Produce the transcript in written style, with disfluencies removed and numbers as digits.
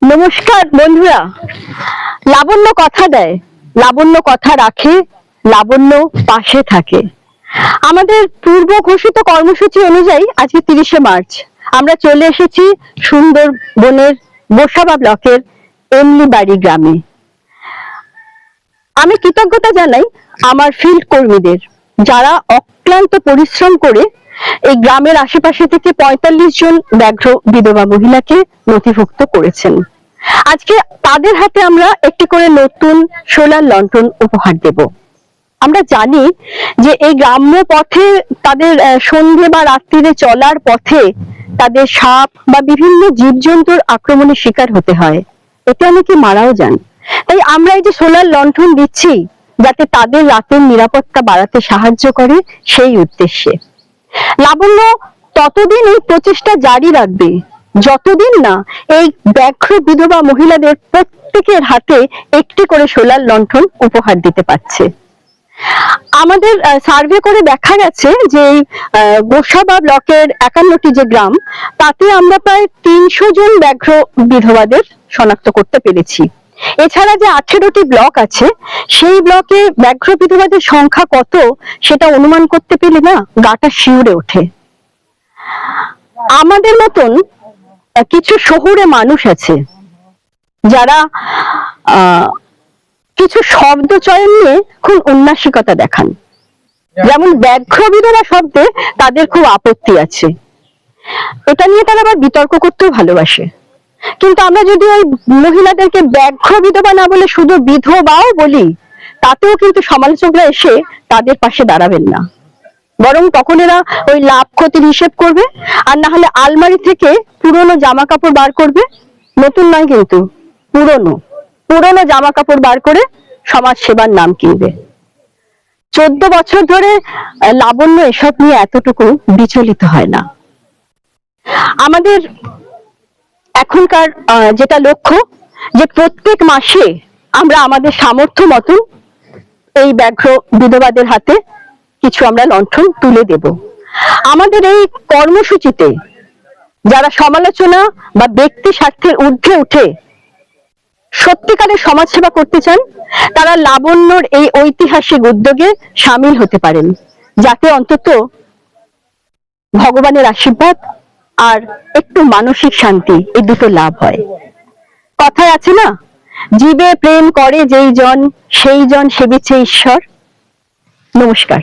নমস্কার বন্ধুরা। লাবণ্য কথা দেয়, লাবণ্য কথা রাখে, লাবণ্য পাশে থাকে। আমাদের পূর্ব ঘোষিত কর্মসূচি অনুযায়ী আজকে 30শে মার্চ আমরা চলে এসেছি সুন্দরবনের গোসাবা ব্লকের এমলিবাড়ি গ্রামে। আমি কৃতজ্ঞতা জানাই আমার ফিল্ড কর্মীদের, যারা অক্লান্ত পরিশ্রম করে এই গ্রামের আশেপাশে থেকে 45 জন ব্যাঘ্র বিধবা মহিলাকে নথিভুক্ত করেছেন। আজকে তাদের হাতে আমরা একটি করে নতুন সোলার লন্ঠন উপহার দেব। আমরা জানি যে এই গ্রাম্য পথে তাদের সন্ধ্যে বা রাত্রিরে চলার পথে তাদের সাপ বা বিভিন্ন জীবজন্তুর আক্রমণের শিকার হতে হয়, এতে অনেকে মারাও যান। তাই আমরা এই যে সোলার লন্ঠন দিচ্ছি, যাতে তাদের রাতের নিরাপত্তা বাড়াতে সাহায্য করে, সেই উদ্দেশ্যে। লাবণ্য ততদিন এই প্রচেষ্টা জারি রাখবে যতদিন না এই ব্যাঘ্র বিধবা মহিলাদের প্রত্যেকের হাতে একটি করে সোলার লন্ঠন উপহার দিতে পারছে। আমাদের সার্ভে করে দেখা গেছে যে গোসাবা ব্লকের 51টি যে গ্রাম, তাতে আমরা প্রায় 300 জন ব্যাঘ্র বিধবাদের শনাক্ত করতে পেরেছি। এছাড়া যে 18টি ব্লক আছে, সেই ব্লকে ব্যাঘ্র বিধবাদের সংখ্যা কত সেটা অনুমান করতে পেলে না গাটা শিউরে ওঠে। আমাদের মতন কিছু শহুরে মানুষ আছে যারা কিছু শব্দ চয়ন নিয়ে খুব উন্নাসিকতা দেখান। যেমন ব্যাঘ্র বিধবা শব্দে তাদের খুব আপত্তি আছে, এটা নিয়ে তারা আবার বিতর্ক করতেও ভালোবাসে। কিন্তু আমরা যদি ওই মহিলাদেরকে ব্যাঘ্র বিধবা না বলে শুধু বিধবাও বলি, তাতেও কিন্তু সমালোচকরা এসে তাদের পাশে দাঁড়াবেন না, বরং তখন এরা ওই লাভ ক্ষতির হিসেব করবে, আর না হলে আলমারি থেকে পুরনো জামা কাপড় বার করবে, নতুন নয় কিন্তু পুরনো জামা কাপড় বার করে সমাজ সেবার নাম কিনবে। 14 বছর ধরে লাবণ্য এসব নিয়ে এতটুকু বিচলিত হয় না। আমাদের এখনকার যেটা লক্ষ্য, যে প্রত্যেক মাসে আমরা আমাদের সামর্থ্য মতন এই ব্যাঘ্র বিধবাদের হাতে কিছু আমরা লণ্ঠন তুলে দেব। আমাদের এই কর্মসূচিতে যারা সমালোচনা বা ব্যক্তি স্বার্থের ঊর্ধ্বে উঠে সত্যিকারের সমাজ সেবা করতে চান, তারা লাবণ্যর এই ঐতিহাসিক উদ্যোগে সামিল হতে পারেন, যাতে অন্তত ভগবানের আশীর্বাদ আর একটু মানসিক শান্তি, এই দুটো লাভ হয়। কথায় আছে না, জীবে প্রেম করে যেই জন, সেই জন সেবিছে ঈশ্বর। নমস্কার।